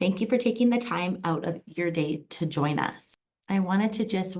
Thank you for taking the time out of your day to join us. I wanted to just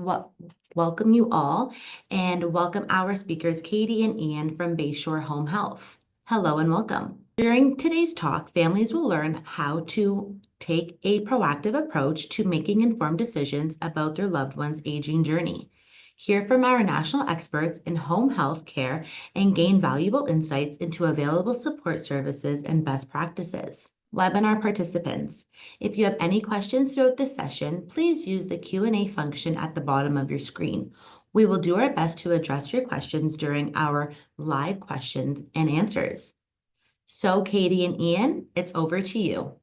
welcome you all and welcome our speakers, Katie and Ian from Bayshore Home Health. Hello and welcome. During today's talk, families will learn how to take a proactive approach to making informed decisions about their loved one's aging journey. Hear from our national experts in home health care and gain valuable insights into available support services and best practices. Webinar participants, if you have any questions throughout this session, please use the Q&A function at the bottom of your screen. We will do our best to address your questions during our live questions and answers. So Katie and Ian, it's over to you.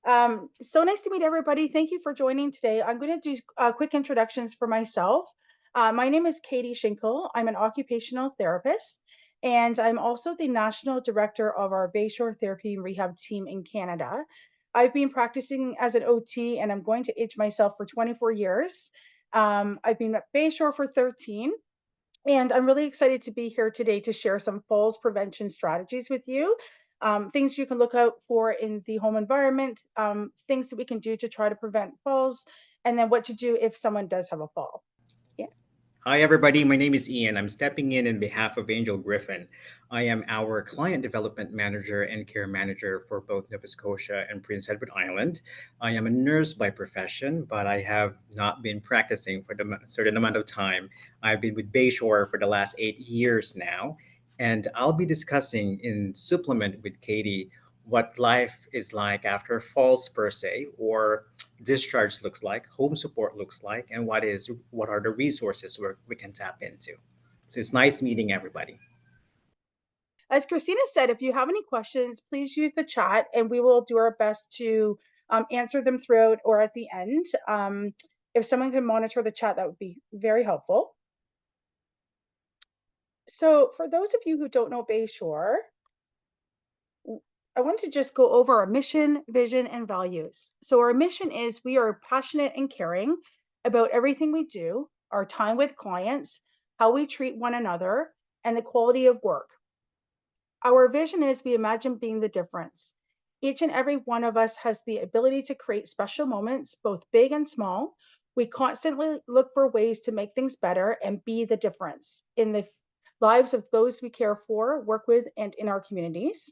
So nice to meet everybody. Thank you for joining today. I'm going to do quick introductions for myself. My name is Katie Schinkel. I'm an occupational therapist, and I'm also the National Director of our Bayshore Therapy and Rehab team in Canada. I've been practicing as an OT, and I'm going to age myself for 24 years. I've been at Bayshore for 13. And I'm really excited to be here today to share some falls prevention strategies with you. Things you can look out for in the home environment, things that we can do to try to prevent falls, and then what to do if someone does have a fall. Yeah. Hi, everybody. My name is Ian. I'm stepping in behalf of Angel Griffin. I am our client development manager and care manager for both Nova Scotia and Prince Edward Island. I am a nurse by profession, but I have not been practicing for a certain amount of time. I've been with Bayshore for the last 8 years now, and I'll be discussing in supplement with Katie what life is like after falls per se, or discharge looks like, home support looks like, and what are the resources where we can tap into. So it's nice meeting everybody. As Christina said, if you have any questions, please use the chat and we will do our best to answer them throughout or at the end. If someone can monitor the chat, that would be very helpful. So for those of you who don't know Bayshore, I want to just go over our mission, vision, and values. So our mission is we are passionate and caring about everything we do, our time with clients, how we treat one another, and the quality of work. Our vision is we imagine being the difference. Each and every one of us has the ability to create special moments, both big and small. We constantly look for ways to make things better and be the difference in the lives of those we care for, work with, and in our communities.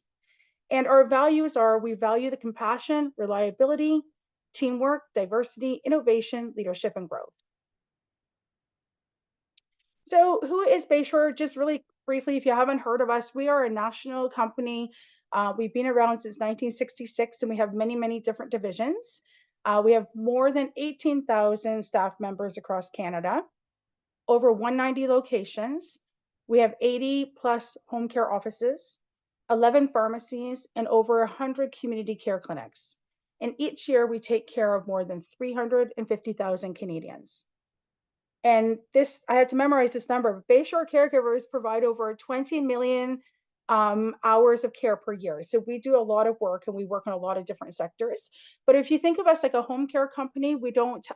And our values are we value the compassion, reliability, teamwork, diversity, innovation, leadership, and growth. So who is Bayshore? Just really briefly, if you haven't heard of us, we are a national company. We've been around since 1966 and we have many, many different divisions. We have more than 18,000 staff members across Canada, over 190 locations. We have 80 plus home care offices, 11 pharmacies, and over 100 community care clinics. And each year we take care of more than 350,000 Canadians. And this, I had to memorize this number. Bayshore caregivers provide over 20 million hours of care per year. So we do a lot of work and we work on a lot of different sectors. But if you think of us like a home care company, we don't,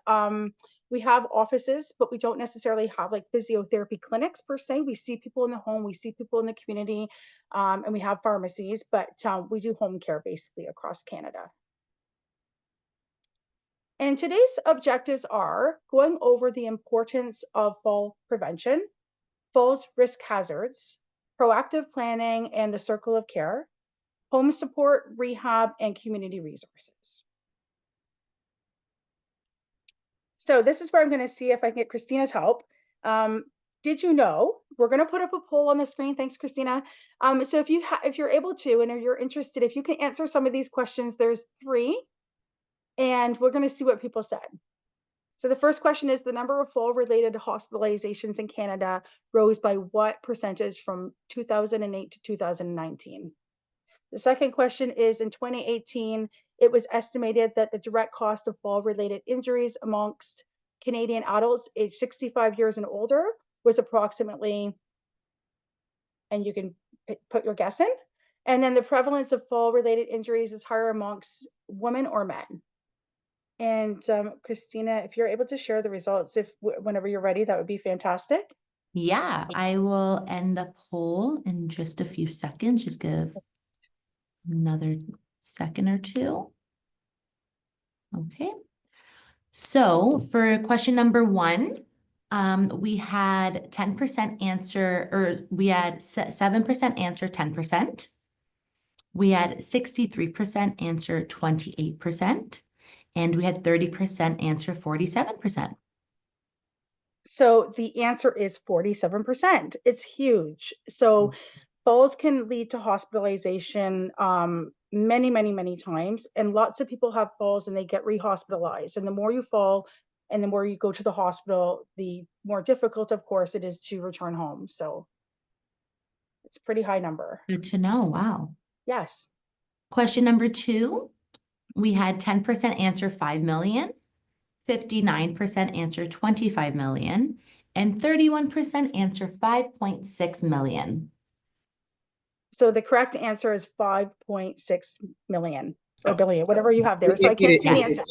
we have offices, but we don't necessarily have like physiotherapy clinics per se. We see people in the home, we see people in the community, and we have pharmacies, but we do home care basically across Canada. And today's objectives are going over the importance of fall prevention, falls risk hazards, proactive planning and the circle of care, home support, rehab, and community resources. So this is where I'm going to see if I can get Christina's help. Did you know, we're going to put up a poll on the screen. Thanks, Christina. So if you're able to, and if you're interested, if you can answer some of these questions, there's 3. And we're going to see what people said. So the first question is the number of fall-related hospitalizations in Canada rose by what percentage from 2008 to 2019? The second question is in 2018, it was estimated that the direct cost of fall-related injuries amongst Canadian adults aged 65 years and older was approximately, and you can put your guess in, and then the prevalence of fall-related injuries is higher amongst women or men. And Christina, if you're able to share the results, whenever you're ready, that would be fantastic. Yeah, I will end the poll in just a few seconds. Just give another second or two. Okay. So for question number 1, we had 10% answer, or we had 7% answer 10%. We had 63% answer 28%, and we had 30% answer 47%. So the answer is 47%. It's huge. So falls can lead to hospitalization many, many, many times. And lots of people have falls and they get rehospitalized. And the more you fall and the more you go to the hospital, the more difficult, of course, it is to return home. So it's a pretty high number. Good to know. Wow. Yes. Question number 2, we had 10% answer 5 million, 59% answer 25 million, and 31% answer 5.6 million. So the correct answer is 5.6 million or Oh, billion, whatever you have there. So I can't see the answer.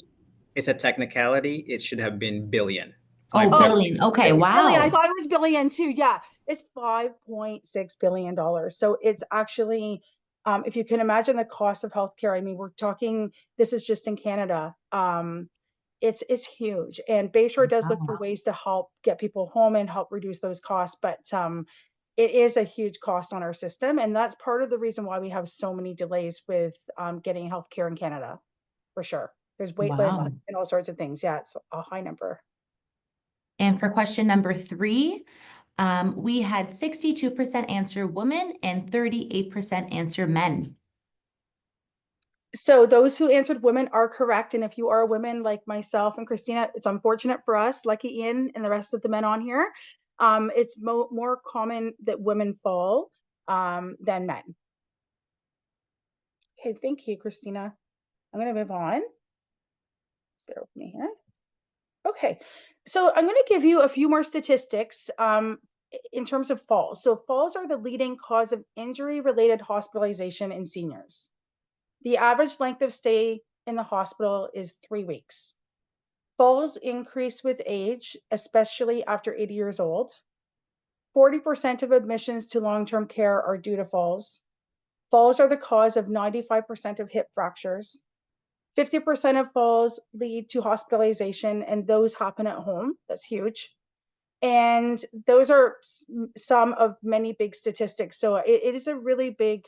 it's a technicality. It should have been billion. Oh, 5.6 billion. Okay, billion. Billion. I wow. thought it was billion too. Yeah, it's $5.6 billion. So it's actually, if you can imagine the cost of healthcare, I mean, we're talking, this is just in Canada. It's huge. And Bayshore does look for Wow. ways to help get people home and help reduce those costs. But it is a huge cost on our system. And that's part of the reason why we have so many delays with getting healthcare in Canada, for sure. There's wait lists Wow. and all sorts of things. Yeah, it's a high number. And for question number 3, we had 62% answer women and 38% answer men. So those who answered women are correct. And if you are a woman like myself and Christina, it's unfortunate for us, lucky Ian and the rest of the men on here. It's more common that women fall than men. Okay, thank you, Christina. I'm going to move on. Bear with me here. Okay, so I'm going to give you a few more statistics in terms of falls. So falls are the leading cause of injury-related hospitalization in seniors. The average length of stay in the hospital is 3 weeks. Falls increase with age, especially after 80 years old. 40% of admissions to long-term care are due to falls. Falls are the cause of 95% of hip fractures. 50% of falls lead to hospitalization, and those happen at home. That's huge. And those are some of many big statistics. So it is a really big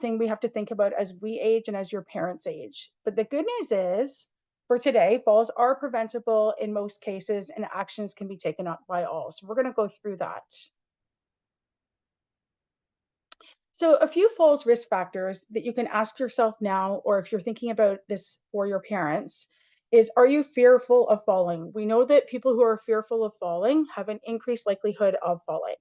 thing we have to think about as we age and as your parents age. But the good news is, for today, falls are preventable in most cases and actions can be taken up by all. So we're going to go through that. So a few falls risk factors that you can ask yourself now, or if you're thinking about this for your parents, is, are you fearful of falling? We know that people who are fearful of falling have an increased likelihood of falling.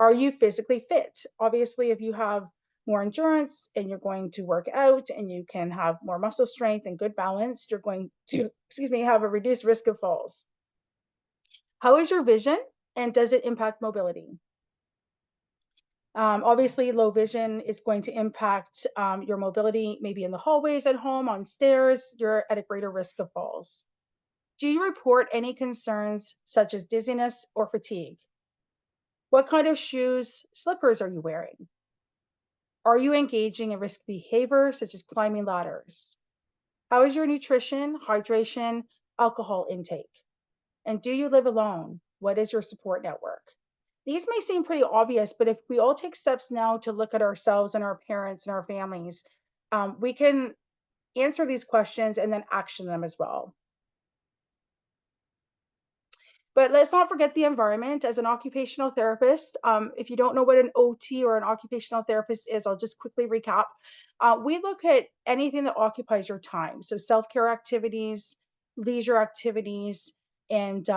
Are you physically fit? Obviously, if you have more endurance and you're going to work out and you can have more muscle strength and good balance, you're going to, have a reduced risk of falls. How is your vision, and does it impact mobility? Obviously, low vision is going to impact your mobility, maybe in the hallways at home, on stairs. You're at a greater risk of falls. Do you report any concerns such as dizziness or fatigue? What kind of shoes, slippers are you wearing? Are you engaging in risky behavior such as climbing ladders? How is your nutrition, hydration, alcohol intake? And do you live alone? What is your support network? These may seem pretty obvious, but if we all take steps now to look at ourselves and our parents and our families, we can answer these questions and then action them as well. But let's not forget the environment. As an occupational therapist, if you don't know what an OT or an occupational therapist is, I'll just quickly recap. We look at anything that occupies your time. So self-care activities, leisure activities, and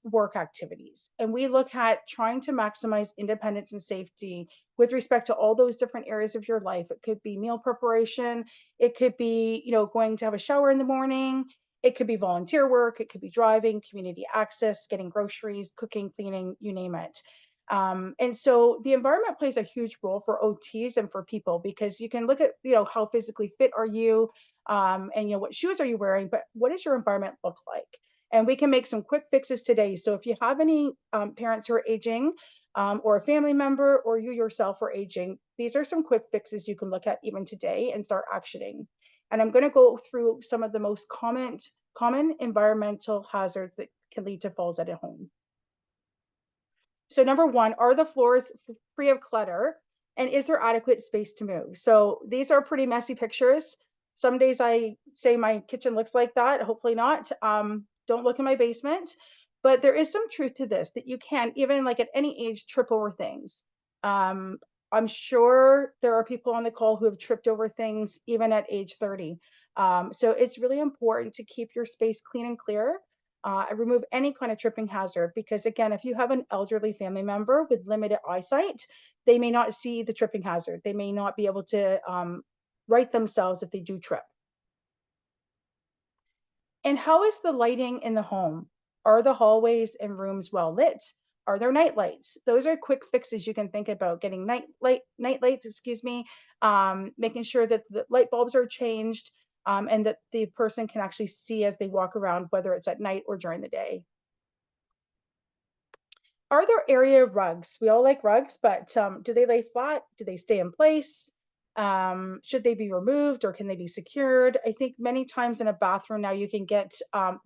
work activities. And we look at trying to maximize independence and safety with respect to all those different areas of your life. It could be meal preparation. It could be, going to have a shower in the morning. It could be volunteer work, it could be driving, community access, getting groceries, cooking, cleaning, you name it. And so the environment plays a huge role for OTs and for people, because you can look at, how physically fit are you, and what shoes are you wearing, but what does your environment look like? And we can make some quick fixes today. So if you have any parents who are aging, or a family member, or you yourself are aging, these are some quick fixes you can look at even today and start actioning. And I'm going to go through some of the most common environmental hazards that can lead to falls at a home. So number one, are the floors free of clutter? And is there adequate space to move? So these are pretty messy pictures. Some days I say my kitchen looks like that. Hopefully not. Don't look in my basement. But there is some truth to this, that you can, even like at any age, trip over things. Um, I'm sure there are people on the call who have tripped over things even at age 30. So it's really important to keep your space clean and clear. Remove any kind of tripping hazard, because again, if you have an elderly family member with limited eyesight, they may not see the tripping hazard. They may not be able to right themselves if they do trip. And how is the lighting in the home? Are the hallways and rooms well lit? Are there night lights? Those are quick fixes you can think about. Getting night lights, excuse me, making sure that the light bulbs are changed, and that the person can actually see as they walk around, whether it's at night or during the day. Are there area rugs? We all like rugs, but do they lay flat? Do they stay in place? Should they be removed, or can they be secured? I think many times in a bathroom now you can get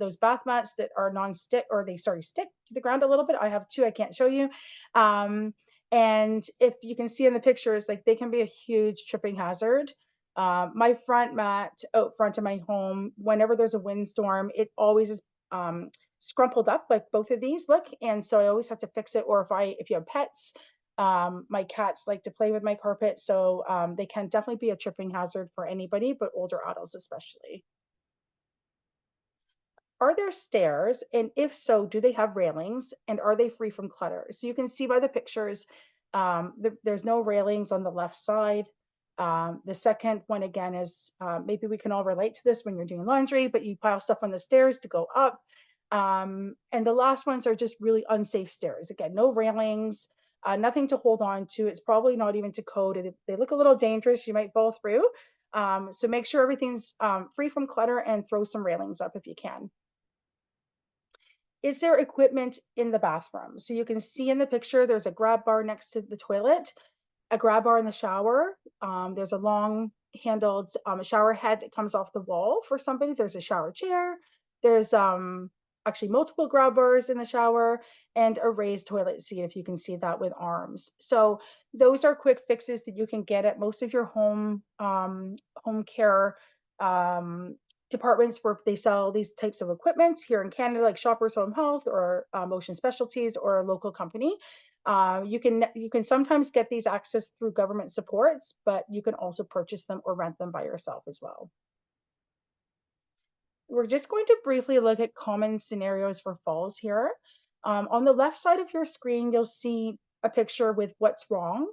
those bath mats that are non-stick, or they stick to the ground a little bit. I have two, I can't show you. And if you can see in the pictures, like they can be a huge tripping hazard. My front mat out front of my home, whenever there's a windstorm, it always is scrumpled up like both of these look, and so I always have to fix it. Or if you have pets, my cats like to play with my carpet, so they can definitely be a tripping hazard for anybody, but older adults especially. Are there stairs? And if so, do they have railings? And are they free from clutter? So you can see by the pictures, there's no railings on the left side. The second one, again, is maybe we can all relate to this when you're doing laundry, but you pile stuff on the stairs to go up. And the last ones are just really unsafe stairs. Again, no railings, nothing to hold on to. It's probably not even to code. They look a little dangerous. You might fall through. So make sure everything's free from clutter, and throw some railings up if you can. Is there equipment in the bathroom? So you can see in the picture, there's a grab bar next to the toilet, a grab bar in the shower. There's a long handled shower head that comes off the wall for somebody. There's a shower chair. There's actually multiple grab bars in the shower, and a raised toilet seat, if you can see that, with arms. So those are quick fixes that you can get at most of your home care departments where they sell these types of equipment here in Canada, like Shoppers Home Health or Motion Specialties, or a local company. You can sometimes get these access through government supports, but you can also purchase them or rent them by yourself as well. We're just going to briefly look at common scenarios for falls here. On the left side of your screen, you'll see a picture with what's wrong.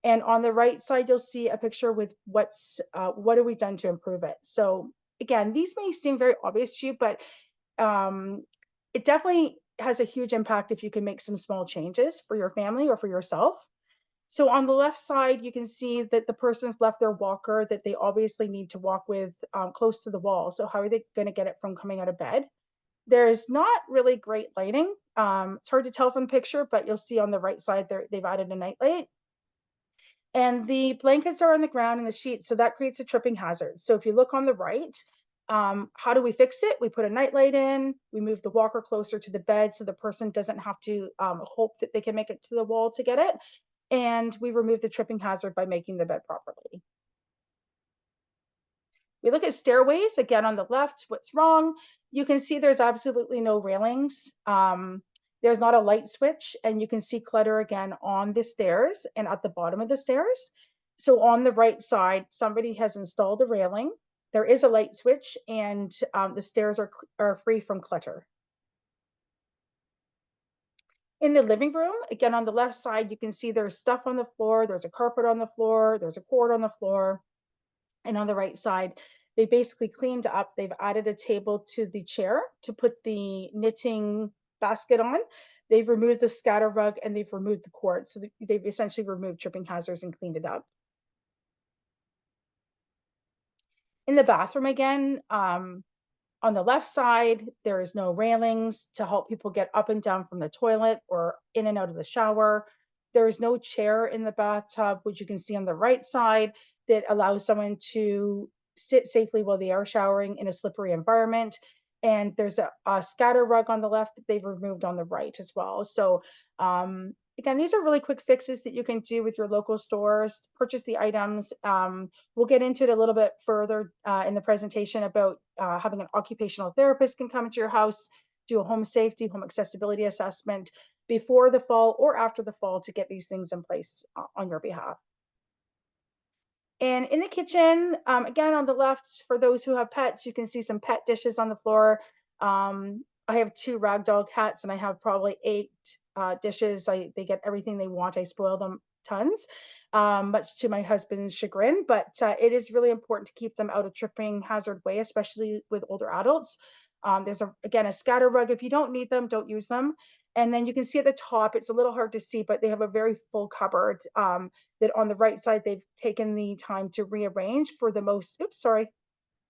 And on the right side, you'll see a picture with what have we done to improve it. So again, these may seem very obvious to you, but it definitely has a huge impact if you can make some small changes for your family or for yourself. So on the left side, you can see that the person's left their walker that they obviously need to walk with close to the wall. So how are they going to get it from coming out of bed? There's not really great lighting. It's hard to tell from the picture, but you'll see on the right side there, they've added a night light. And the blankets are on the ground and the sheets, so that creates a tripping hazard. So if you look on the right, how do we fix it? We put a nightlight in, we move the walker closer to the bed so the person doesn't have to hope that they can make it to the wall to get it. And we remove the tripping hazard by making the bed properly. We look at stairways, again on the left, what's wrong? You can see there's absolutely no railings. There's not a light switch, and you can see clutter again on the stairs and at the bottom of the stairs. So on the right side, somebody has installed a railing. There is a light switch, and the stairs are free from clutter. In the living room, again on the left side, you can see there's stuff on the floor, there's a carpet on the floor, there's a cord on the floor. And on the right side, they basically cleaned up. They've added a table to the chair to put the knitting basket on. They've removed the scatter rug, and they've removed the cord. So they've essentially removed tripping hazards and cleaned it up. In the bathroom again, on the left side, there is no railings to help people get up and down from the toilet or in and out of the shower. There is no chair in the bathtub, which you can see on the right side, that allows someone to sit safely while they are showering in a slippery environment. And there's a scatter rug on the left that they've removed on the right as well. So again, these are really quick fixes that you can do with your local stores. Purchase the items. We'll get into it a little bit further in the presentation about having an occupational therapist can come into your house, do a home safety, home accessibility assessment before the fall or after the fall to get these things in place on your behalf. And in the kitchen, again, on the left, for those who have pets, you can see some pet dishes on the floor. I have 2 ragdoll cats and I have probably 8 dishes. They get everything they want. I spoil them tons, much to my husband's chagrin, but it is really important to keep them out of tripping hazard way, especially with older adults. There's again, a scatter rug. If you don't need them, don't use them. And then you can see at the top, it's a little hard to see, but they have a very full cupboard. That on the right side, they've taken the time to rearrange for the most, oops, sorry,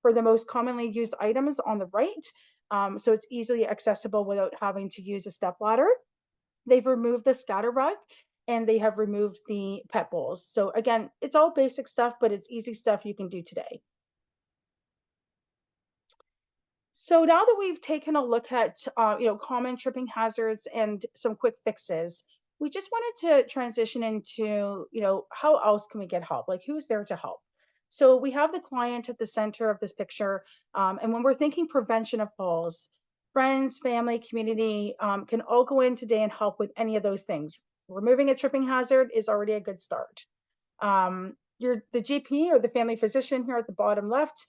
for the most commonly used items on the right. So it's easily accessible without having to use a step ladder. They've removed the scatter rug and they have removed the pet bowls. So again, it's all basic stuff, but it's easy stuff you can do today. So now that we've taken a look at common tripping hazards and some quick fixes, we just wanted to transition into how else can we get help? Like who's there to help? So we have the client at the center of this picture, and when we're thinking prevention of falls, friends, family, community can all go in today and help with any of those things. Removing a tripping hazard is already a good start. The GP or the family physician here at the bottom left,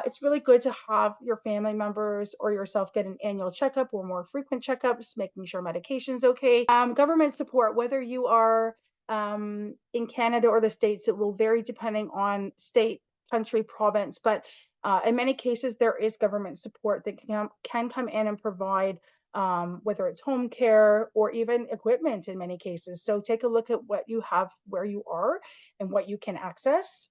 it's really good to have your family members or yourself get an annual checkup or more frequent checkups, making sure medication's okay. Government support, whether you are in Canada or the States, it will vary depending on state, country, province, but in many cases, there is government support that can come in and provide whether it's home care or even equipment in many cases. So take a look at what you have where you are and what you can access.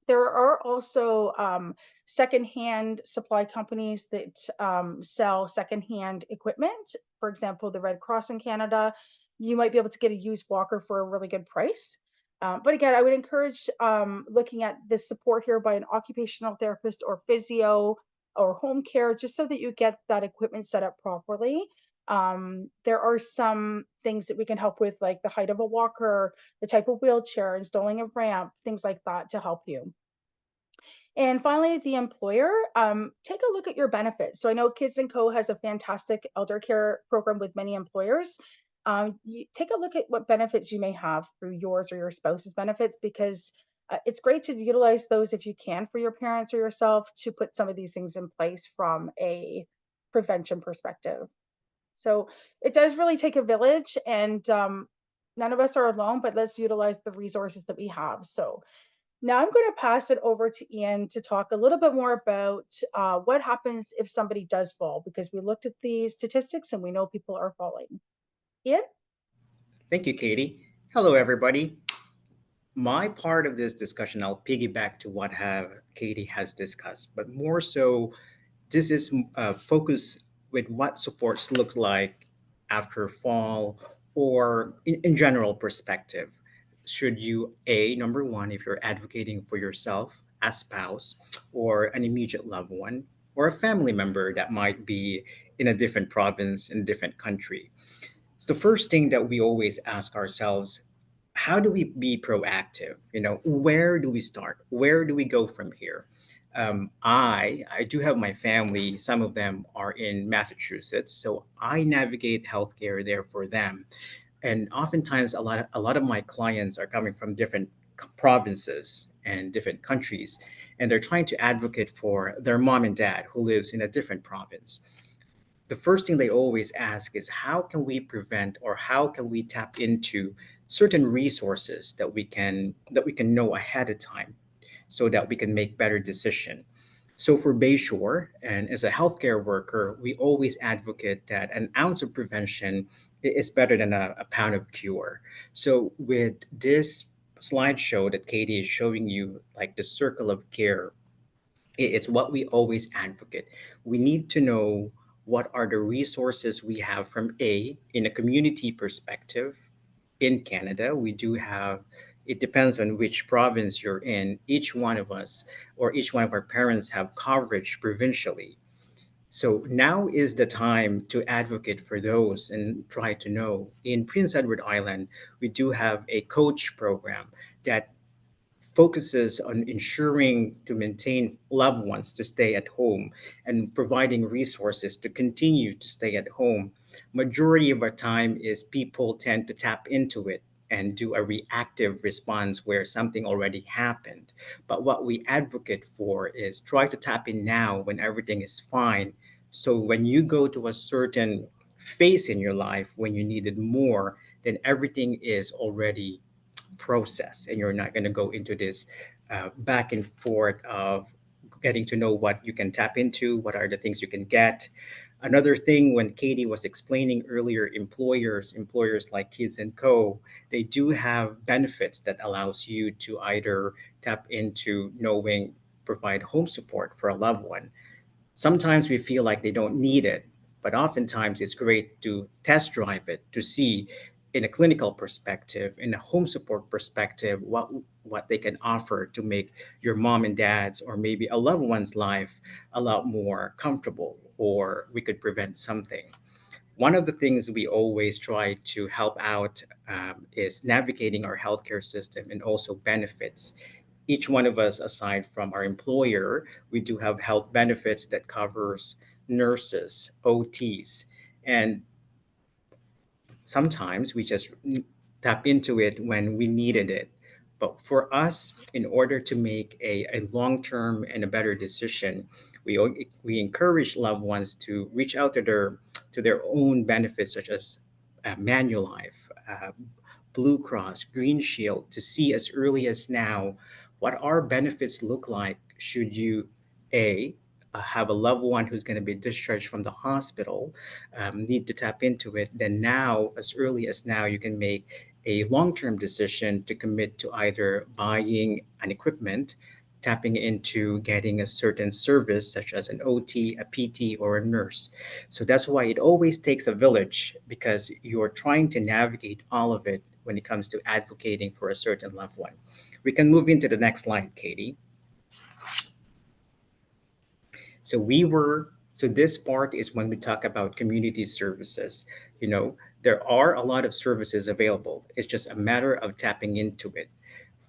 There are also secondhand supply companies that sell secondhand equipment. For example, the Red Cross in Canada, you might be able to get a used walker for a really good price. But again, I would encourage looking at this support here by an occupational therapist or physio or home care, just so that you get that equipment set up properly. There are some things that we can help with, like the height of a walker, the type of wheelchair, installing a ramp, things like that to help you. And finally, the employer, take a look at your benefits. So I know Kids & Co has a fantastic elder care program with many employers. You take a look at what benefits you may have through yours or your spouse's benefits, because it's great to utilize those if you can for your parents or yourself to put some of these things in place from a prevention perspective. So it does really take a village, and none of us are alone, but let's utilize the resources that we have. So now I'm going to pass it over to Ian to talk a little bit more about what happens if somebody does fall, because we looked at the statistics and we know people are falling. Ian? Thank you, Katie. Hello, everybody. My part of this discussion, I'll piggyback to what have Katie has discussed, but more so, this is focused with what supports look like after fall or in general perspective. Should you, number one, if you're advocating for yourself as spouse or an immediate loved one or a family member that might be in a different province, in a different country, so the first thing that we always ask ourselves, how do we be proactive? Where do we start? Where do we go from here? I do have my family. Some of them are in Massachusetts, so I navigate healthcare there for them. And oftentimes, a lot of my clients are coming from different provinces and different countries, and they're trying to advocate for their mom and dad who lives in a different province. The first thing they always ask is how can we prevent or how can we tap into certain resources that we can know ahead of time so that we can make better decision. So for Bayshore and as a healthcare worker, we always advocate that an ounce of prevention is better than a pound of cure. So with this slideshow that Katie is showing you, like the circle of care, it's what we always advocate. We need to know what are the resources we have from in a community perspective. In Canada, we do have It depends on which province you're in. Each one of us or each one of our parents have coverage provincially. So now is the time to advocate for those and try to know. In Prince Edward Island, we do have a coach program that focuses on ensuring to maintain loved ones to stay at home and providing resources to continue to stay at home. Majority of our time is people tend to tap into it and do a reactive response where something already happened. But what we advocate for is try to tap in now when everything is fine. So when you go to a certain phase in your life when you needed more, then everything is already process and you're not going to go into this back and forth of getting to know what you can tap into, what are the things you can get. Another thing, when Katie was explaining earlier, employers like Kids and Co, they do have benefits that allows you to either tap into knowing provide home support for a loved one. Sometimes we feel like they don't need it, but oftentimes it's great to test drive it to see in a clinical perspective, in a home support perspective, what they can offer to make your mom and dad's or maybe a loved one's life a lot more comfortable, or we could prevent something. One of the things we always try to help out is navigating our healthcare system and also benefits. Each one of us, aside from our employer, we do have health benefits that covers nurses, OTs, and sometimes we just tap into it when we needed it. But for us, in order to make a long-term and a better decision, we encourage loved ones to reach out to their own benefits, such as Manulife, Blue Cross, Green Shield, to see as early as now what our benefits look like should you a have a loved one who's going to be discharged from the hospital, need to tap into it. Then now, as early as now, you can make a long-term decision to commit to either buying an equipment, tapping into getting a certain service such as an OT, a PT, or a nurse. So that's why it always takes a village, because you're trying to navigate all of it when it comes to advocating for a certain loved one. We can move into the next slide, Katie. So this part is when we talk about community services. You know, there are a lot of services available. It's just a matter of tapping into it.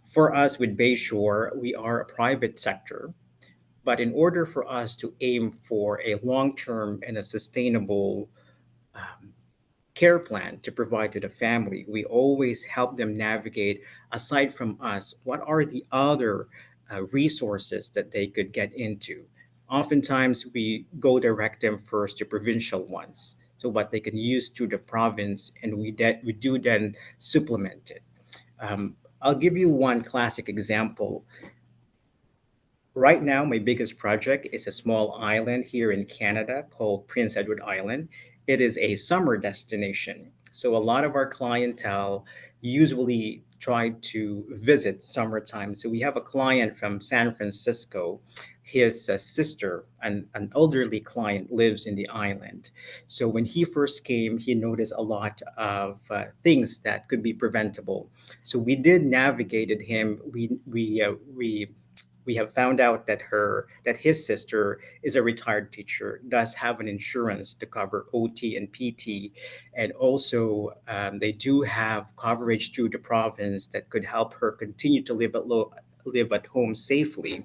For us with Bayshore, we are a private sector, but in order for us to aim for a long-term and a sustainable um, care plan to provide to the family, we always help them navigate, aside from us, what are the other resources that they could get into. Oftentimes, we go direct them first to provincial ones, so what they can use to the province, and we do then supplement it. I'll give you one classic example. Right now, my biggest project is a small island here in Canada called Prince Edward Island. It is a summer destination. So, a lot of our clientele usually try to visit summertime. So, we have a client from San Francisco. His sister, an elderly client, lives in the island. So, when he first came, he noticed a lot of things that could be preventable. So, we did navigated him. We have found out that his sister is a retired teacher, does have an insurance to cover OT and PT, and also they do have coverage through the province that could help her continue to live at home safely.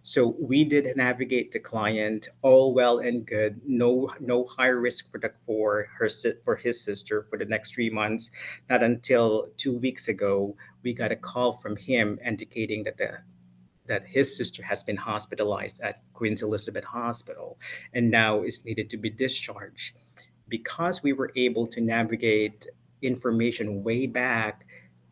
So we did navigate the client, all well and good. No high risk for his sister for the next 3 months. Not until 2 weeks ago, we got a call from him indicating that his sister has been hospitalized at Queen Elizabeth Hospital and now is needed to be discharged. Because we were able to navigate information way back,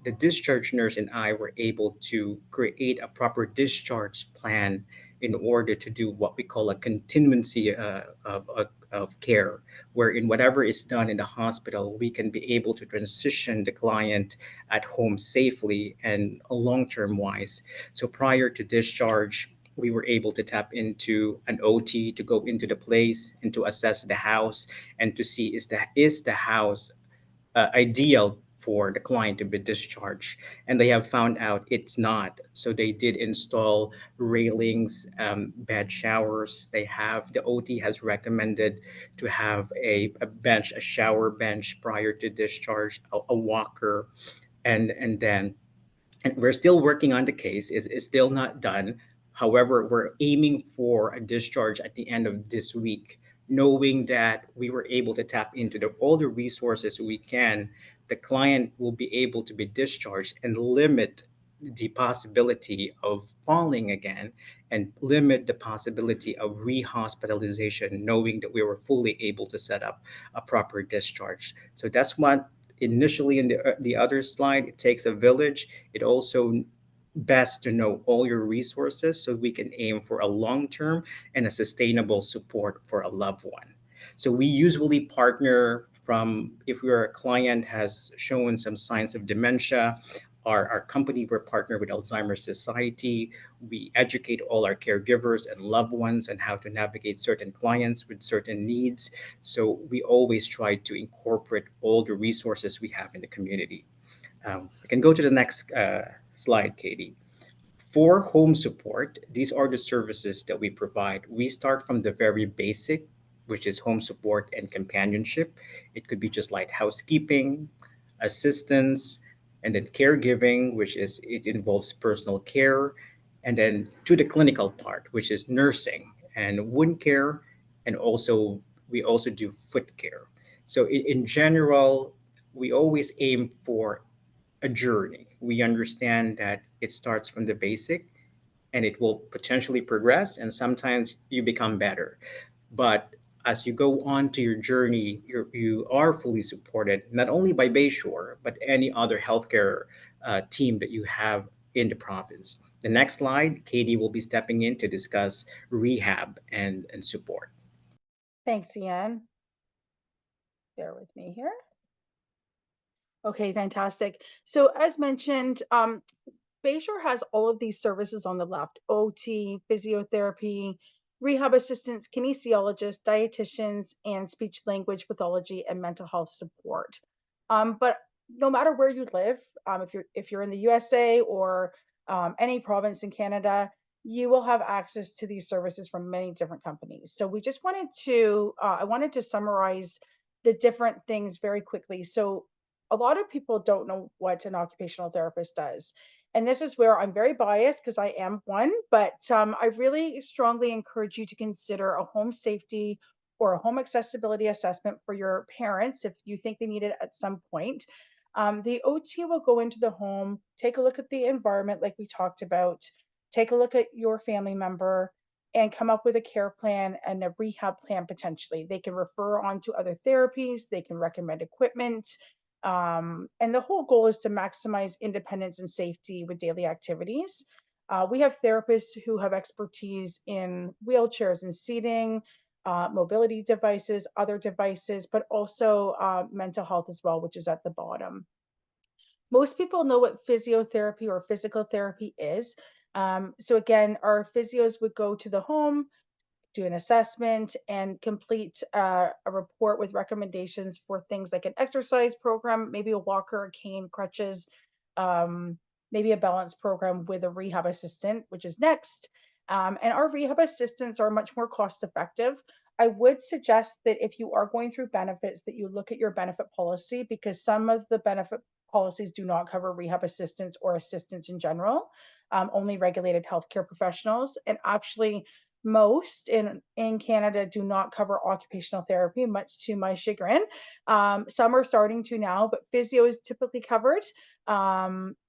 the discharge nurse and I were able to create a proper discharge plan in order to do what we call a contingency of care, wherein whatever is done in the hospital, we can be able to transition the client at home safely and long term wise. So prior to discharge, we were able to tap into an OT to go into the place and to assess the house and to see is the house ideal for the client to be discharged, and they have found out it's not. So they did install railings, bed showers. The OT has recommended to have a bench, a shower bench prior to discharge, a walker, and then and we're still working on the case. It's still not done. However, we're aiming for a discharge at the end of this week, knowing that we were able to tap into all the resources we can. The client will be able to be discharged and limit the possibility of falling again, and limit the possibility of rehospitalization, knowing that we were fully able to set up a proper discharge. So that's what initially in the other slide, it takes a village. It also best to know all your resources so we can aim for a long term and a sustainable support for a loved one. So we usually partner from, if your client has shown some signs of dementia, our company, we're partnered with Alzheimer's Society. We educate all our caregivers and loved ones on how to navigate certain clients with certain needs. So we always try to incorporate all the resources we have in the community. We can go to the next slide, Katie. For home support, these are the services that we provide. We start from the very basic, which is home support and companionship. It could be just like housekeeping, assistance, and then caregiving, which is it involves personal care, and then to the clinical part, which is nursing and wound care, and also we also do foot care. So in general, we always aim for a journey. We understand that it starts from the basic and it will potentially progress, and sometimes you become better. But as you go on to your journey, you are fully supported, not only by Bayshore, but any other healthcare team that you have in the province. The next slide, Katie will be stepping in to discuss rehab and support. Thanks, Ian. Bear with me here. Okay, fantastic. So as mentioned, Bayshore has all of these services on the left: OT, physiotherapy, rehab assistants, kinesiologists, dietitians, and speech language pathology and mental health support. But no matter where you live, if you're in the USA or any province in Canada, you will have access to these services from many different companies. So we just wanted to, I wanted to summarize the different things very quickly. So a lot of people don't know what an occupational therapist does. And this is where I'm very biased because I am one, but I really strongly encourage you to consider a home safety or a home accessibility assessment for your parents if you think they need it at some point. The OT will go into the home, take a look at the environment like we talked about, take a look at your family member, and come up with a care plan and a rehab plan potentially. They can refer on to other therapies, they can recommend equipment, and the whole goal is to maximize independence and safety with daily activities. We have therapists who have expertise in wheelchairs and seating, mobility devices, other devices, but also mental health as well, which is at the bottom. Most people know what physiotherapy or physical therapy is. So again, our physios would go to the home, do an assessment, and complete a report with recommendations for things like an exercise program, maybe a walker, a cane, crutches, maybe a balance program with a rehab assistant, which is next. And our rehab assistants are much more cost effective. I would suggest that if you are going through benefits, that you look at your benefit policy, because some of the benefit policies do not cover rehab assistants or assistants in general, only regulated healthcare professionals. And actually, most in Canada do not cover occupational therapy, much to my chagrin. Some are starting to now, but physio is typically covered.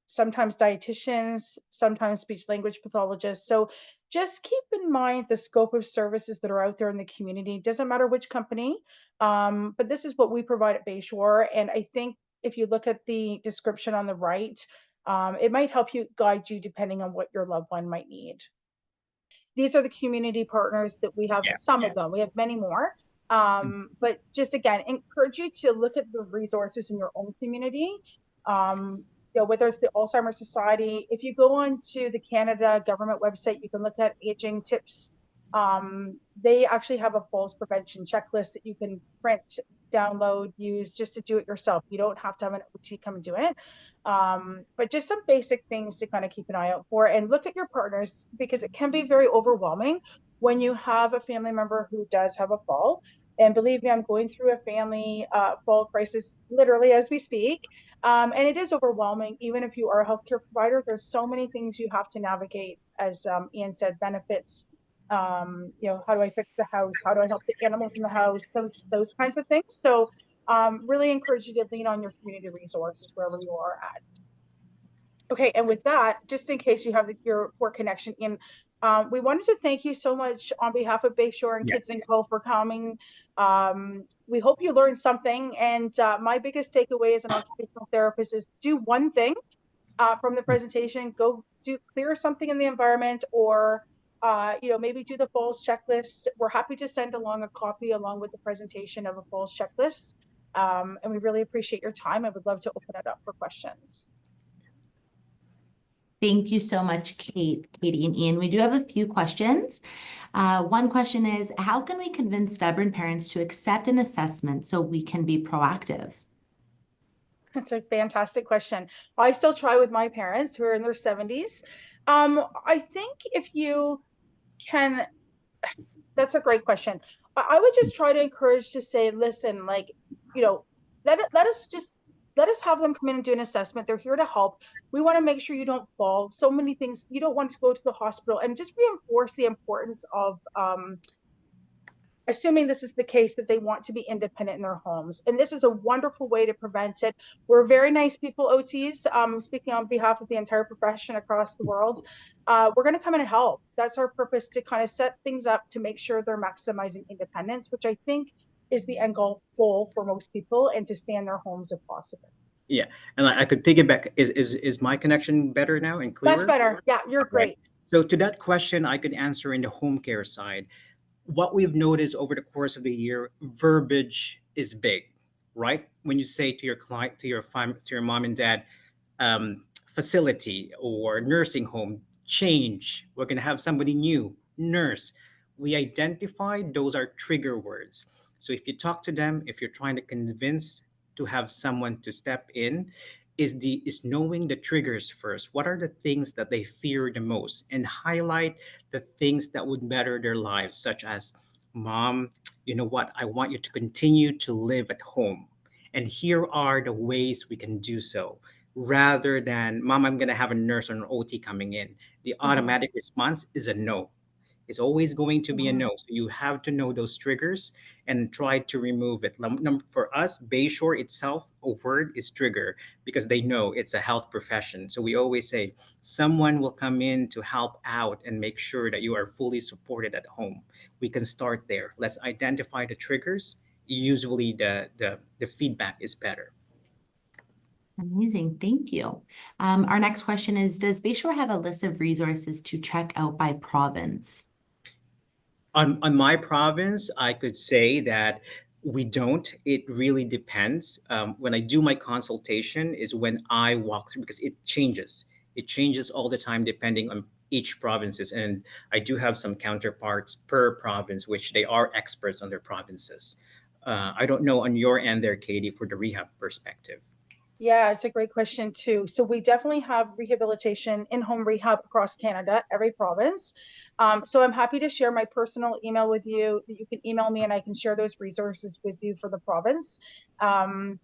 Sometimes dietitians, sometimes speech language pathologists. So just keep in mind the scope of services that are out there in the community. Doesn't matter which company, but this is what we provide at Bayshore. And I think if you look at the description on the right, it might help you guide you depending on what your loved one might need. These are the community partners that we have, Yeah. some of them, we have many more. But just again, encourage you to look at the resources in your own community. Whether it's the Alzheimer's Society, if you go on to the Canada government website, you can look at aging tips They actually have a falls prevention checklist that you can print, download, use just to do it yourself. You don't have to have an OT come do it. But just some basic things to kind of keep an eye out for, and look at your partners, because it can be very overwhelming when you have a family member who does have a fall. And believe me, I'm going through a family fall crisis literally as we speak. And it is overwhelming, even if you are a healthcare provider. There's so many things you have to navigate, as Ian said, benefits. How do I fix the house? How do I help the animals in the house? Those kinds of things. So really encourage you to lean on your community resources wherever you are at. Okay, and with that, just in case you have your poor connection in, we wanted to thank you so much on behalf of Bayshore and Kids Yes. and Co for coming. We hope you learned something. And my biggest takeaway as an occupational therapist is do one thing from the presentation. Go do clear something in the environment, or maybe do the falls checklist. We're happy to send along a copy along with the presentation of a falls checklist. And we really appreciate your time. I would love to open it up for questions. Thank you so much, Katie and Ian. We do have a few questions. One question is, how can we convince stubborn parents to accept an assessment so we can be proactive? That's a fantastic question. I still try with my parents who are in their 70s. I think if you can, that's a great question. I would just try to encourage to say, listen, like, let us have them come in and do an assessment. They're here to help. We want to make sure you don't fall. So many things, you don't want to go to the hospital, and just reinforce the importance of assuming this is the case, that they want to be independent in their homes. And this is a wonderful way to prevent it. We're very nice people, OTs, speaking on behalf of the entire profession across the world. We're going to come in and help. That's our purpose, to kind of set things up to make sure they're maximizing independence, which I think is the end goal for most people, and to stay in their homes if possible. Yeah, and I could piggyback. Is my connection better now and Much clearer? better. Yeah, you're Right. great. So to that question, I could answer in the home care side. What we've noticed over the course of the year, verbiage is big, right? When you say to your client, to your mom and dad, facility or nursing home, change, we're going to have somebody new, nurse. We identify those are trigger words. So if you talk to them, if you're trying to convince to have someone to step in, is knowing the triggers first. What are the things that they fear the most, and highlight the things that would better their lives, such as, mom, you know what, I want you to continue to live at home, and here are the ways we can do so, rather than, mom, I'm going to have a nurse or an OT coming in. The Mhm, automatic response is a no. It's always going to be a mhm. no. So you have to know those triggers and try to remove it. For us, Bayshore itself, a word is trigger, because they know it's a health profession. So we always say someone will come in to help out and make sure that you are fully supported at home. We can start there. Let's identify the triggers. Usually the feedback is better. Amazing, thank you. Our next question is, does Bayshore have a list of resources to check out by province? On my province, I could say that we don't. It really depends. When I do my consultation is when I walk through, because it changes. It changes all the time depending on each provinces, and I do have some counterparts per province, which they are experts on their provinces. I don't know on your end there, Katie, for the rehab perspective. Yeah, it's a great question too. So we definitely have rehabilitation in-home rehab across Canada, every province. So I'm happy to share my personal email with you, that you can email me and I can share those resources with you for the province. Um,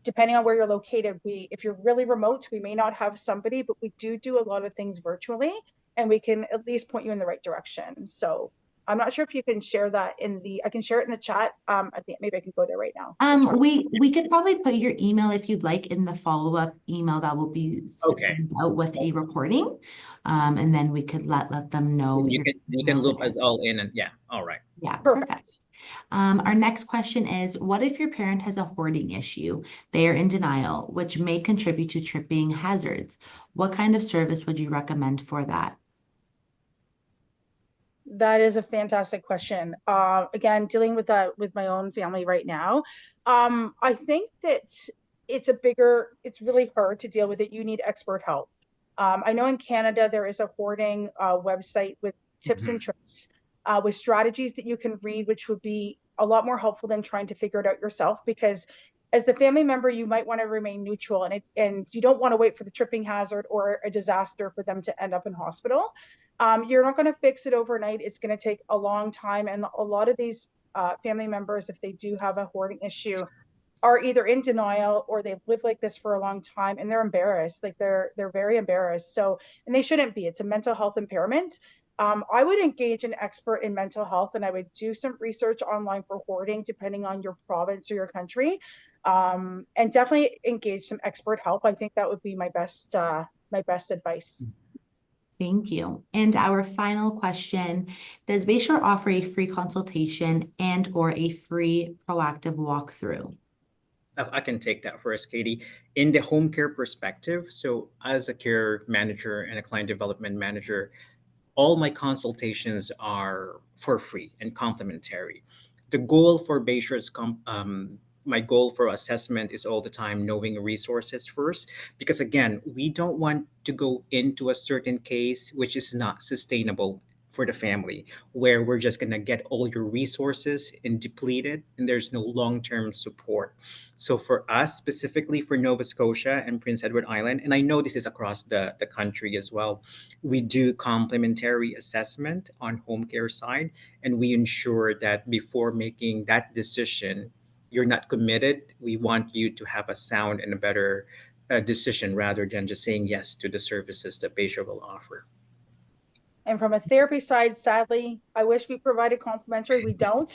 Depending on where you're located, if you're really remote, we may not have somebody, but we do a lot of things virtually, and we can at least point you in the right direction. So I'm not sure if you can share that I can share it in the chat. I think maybe I can go there right now. We could probably put your email, if you'd like, in the follow-up email that will be Okay. sent out with a recording. And then we could let them know You your can you can email loop there. us all in, and yeah, all right. Yeah, perfect. Perfect. Our next question is, what if your parent has a hoarding issue? They are in denial, which may contribute to tripping hazards. What kind of service would you recommend for that? That is a fantastic question. Again, dealing with that with my own family right now. I think that it's really hard to deal with it. You need expert help. I know in Canada there is a hoarding website with tips Mhm. and tricks. with strategies that you can read, which would be a lot more helpful than trying to figure it out yourself, because as the family member, you might want to remain neutral, and you don't want to wait for the tripping hazard or a disaster for them to end up in hospital. You're not going to fix it overnight. It's going to take a long time. And a lot of these family members, if they do have a hoarding issue, are either in denial or they've lived like this for a long time and they're embarrassed. Like they're very embarrassed. So, and they shouldn't be. It's a mental health impairment. I would engage an expert in mental health, and I would do some research online for hoarding, depending on your province or your country, and definitely engage some expert help. I think that would be my best advice. Thank you. And our final question, does Bayshore offer a free consultation and or a free proactive walkthrough? I can take that first, Katie. In the home care perspective, so as a care manager and a client development manager, all my consultations are for free and complimentary. The goal for Bayshore's my goal for assessment is all the time knowing resources first, because again, we don't want to go into a certain case which is not sustainable for the family, where we're just going to get all your resources and depleted and there's no long-term support. So for us, specifically for Nova Scotia and Prince Edward Island, and I know this is across the country as well, we do complementary assessment on home care side, and we ensure that before making that decision, you're not committed. We want you to have a sound and a better decision rather than just saying yes to the services that Bayshore will offer. And from a therapy side, sadly, I wish we provided complimentary. We don't.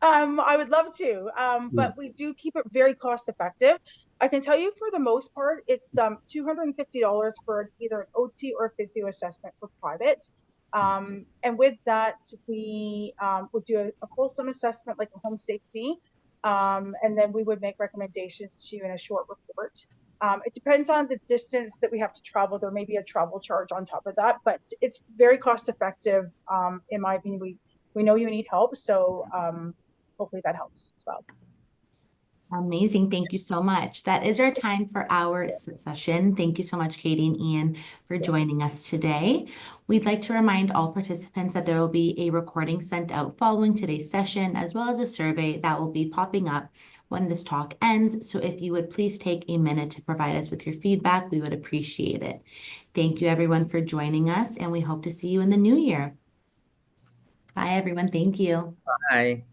I would love to, but we do keep it very cost effective. I can tell you for the most part, it's $250 for either an OT or physio assessment for private. And with that, we would do a fulsome assessment like a home safety. And then we would make recommendations to you in a short report. It depends on the distance that we have to travel. There may be a travel charge on top of that, but it's very cost effective. In my opinion, we know you need help, so hopefully that helps as well. Amazing. Thank you so much. That is our time for our session. Thank you so much, Katie and Ian, for joining us today. We'd like to remind all participants that there will be a recording sent out following today's session, as well as a survey that will be popping up when this talk ends. So if you would please take a minute to provide us with your feedback, we would appreciate it. Thank you, everyone, for joining us, and we hope to see you in the new year. Bye, everyone. Thank you. Hi.